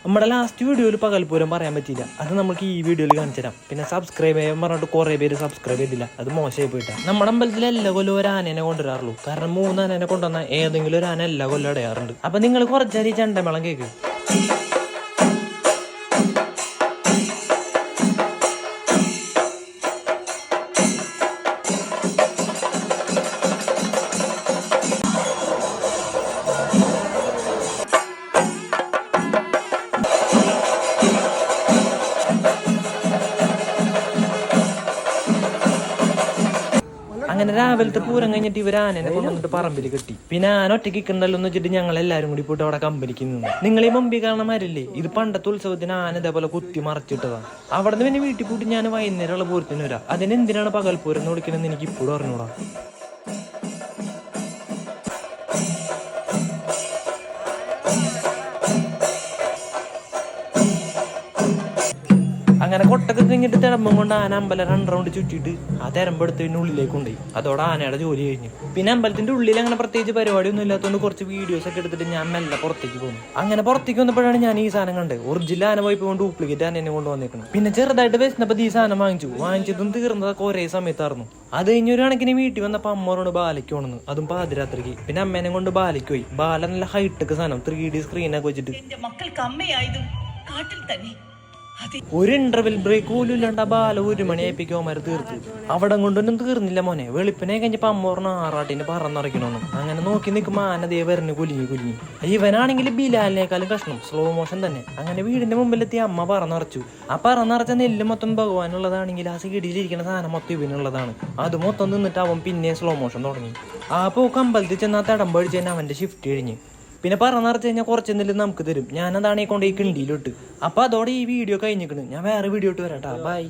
നമ്മുടെ ലാസ്റ്റ് വീഡിയോയിൽ പകൽപൂരം പറയാൻ പറ്റിയില്ല. അത് നമുക്ക് ഈ വീഡിയോയിൽ കാണിച്ചു തരാം. പിന്നെ സബ്സ്ക്രൈബ് ചെയ്യാൻ പറഞ്ഞിട്ട് കുറേ പേര് സബ്സ്ക്രൈബ് ചെയ്തില്ല. അത് മോശമായി പോയിട്ടാണ്. നമ്മുടെ അമ്പലത്തിൽ എല്ലാ കൊല്ലം ഒരു ആനേനെ കൊണ്ടുവരാറുള്ളൂ. കാരണം 3 ആനേനെ കൊണ്ടുവന്നാൽ ഏതെങ്കിലും ഒരു ആന എല്ലാ കൊല്ലം അടയാറുണ്ട്. അപ്പം നിങ്ങൾ കുറച്ചേരി ചെണ്ടമേളം കേൾക്കും. അങ്ങനെ രാവിലത്തെ പൂരം കഴിഞ്ഞിട്ട് ഇവർ ആനനെ കൊണ്ടുവന്നിട്ട് പറമ്പിൽ കെട്ടി. പിന്നെ ആന ഒറ്റയ്ക്ക് കിക്കണ്ടല്ലോ എന്ന് വെച്ചിട്ട് ഞങ്ങൾ എല്ലാവരും കൂടി പോയിട്ട് അവിടെ കമ്പനിക്ക് നിന്നു. നിങ്ങൾ ഈ മുമ്പിൽ കാണാമാരില്ലേ, ഇത് പണ്ടത്തെ ഉത്സവത്തിന് ആന ഇതേപോലെ കുത്തി മറച്ചിട്ടതാണ്. അവിടെ നിന്ന് പിന്നെ വീട്ടിൽ പോയിട്ട് ഞാൻ വൈകുന്നേരമുള്ള പൂരത്തിന് വരാം. അതിനെന്തിനാണ് പകൽപൂരം എന്ന് വിളിക്കണമെന്ന് എനിക്ക് ഇപ്പോഴും അറിഞ്ഞൂടാ. അങ്ങനെ കൊട്ടൊക്കെ കഴിഞ്ഞിട്ട് തിരമ്പം കൊണ്ട് ആന അമ്പലം 2 റൗണ്ട് ചുറ്റിയിട്ട് ആ തിരമ്പെടുത്ത് പിന്നെ ഉള്ളിലേക്ക് കൊണ്ടുപോയി. അതോടെ ആനയുടെ ജോലി കഴിഞ്ഞു. പിന്നെ അമ്പലത്തിന്റെ ഉള്ളിൽ അങ്ങനെ പ്രത്യേകിച്ച് പരിപാടിയൊന്നും ഇല്ലാത്തതുകൊണ്ട് കുറച്ച് വീഡിയോസ് ഒക്കെ എടുത്തിട്ട് ഞാൻ മെല്ലെ പുറത്തേക്ക് പോകുന്നു. അങ്ങനെ പുറത്തേക്ക് വന്നപ്പോഴാണ് ഞാൻ ഈ സാധനം കണ്ടത്. ഒറിജിനൽ ആന പോയി കൊണ്ട് ഡ്യൂപ്ലിക്കേറ്റ് ആനനെ കൊണ്ട് വന്നേക്കണം. പിന്നെ ചെറുതായിട്ട് വെച്ചപ്പോൾ ഈ സാധനം വാങ്ങിച്ചതും തീർന്നതൊക്കെ ഒരേ സമയത്തായിരുന്നു. അത് കഴിഞ്ഞൊരു കണക്കിന് വീട്ടിൽ വന്നപ്പോൾ അമ്മോട് ബാലയ്ക്ക് പോണെന്ന്, അതും പാതിരാത്രിക്ക്. പിന്നെ അമ്മേനെ കൊണ്ട് ബാലയ്ക്ക് പോയി. ബാല നല്ല ഹൈടെക് സാധനം 3D സ്ക്രീനൊക്കെ വെച്ചിട്ട് ഒരു ഇന്റർവെൽ ബ്രേക്ക് പോലും ഇല്ലാണ്ട് ആ ബാല 1 മണിയായിപ്പിക്കുമാര് തീർത്ത്. അവിടെ കൊണ്ടൊന്നും തീർന്നില്ല മോനെ. വെളുപ്പിനെ കഴിഞ്ഞപ്പോ അമ്മോറിന് ആറാട്ടിന് പറന്നിറക്കണമെന്നും. അങ്ങനെ നോക്കി നിൽക്കുമ്പോ ആനതേ വരഞ്ഞ് കുലുങ്ങി. ഇവനാണെങ്കിൽ ബിലാലിനേക്കാളും കഷ്ണം സ്ലോ മോഷൻ തന്നെ. അങ്ങനെ വീടിന്റെ മുമ്പിലെത്തി അമ്മ പറന്നിറച്ചു. ആ പറന്നിറച്ച നെല്ല് മൊത്തം ഭഗവാനുള്ളതാണെങ്കിൽ ആ സീഡിയിലിരിക്കുന്ന സാധനം മൊത്തം ഇവനുള്ളതാണ്. അത് മൊത്തം നിന്നിട്ട് അവൻ പിന്നെ സ്ലോ മോഷൻ തുടങ്ങി. ആ പോക്ക് അമ്പലത്തിൽ ചെന്നാൽ തടമ്പഴിച്ച് തന്നെ അവന്റെ ഷിഫ്റ്റ് കഴിഞ്ഞ്. പിന്നെ പറഞ്ഞറിച്ച് കഴിഞ്ഞാൽ കുറച്ച് എന്തെങ്കിലും നമുക്ക് തരും. ഞാനതാണ് ഈ കൊണ്ട് ഈ കിണ്ടിയിലിട്ട്. അപ്പൊ അതോടെ ഈ വീഡിയോ കഴിഞ്ഞിരിക്കണ്. ഞാൻ വേറെ വീഡിയോ ഇട്ട് വരാട്ടാ. ബൈ.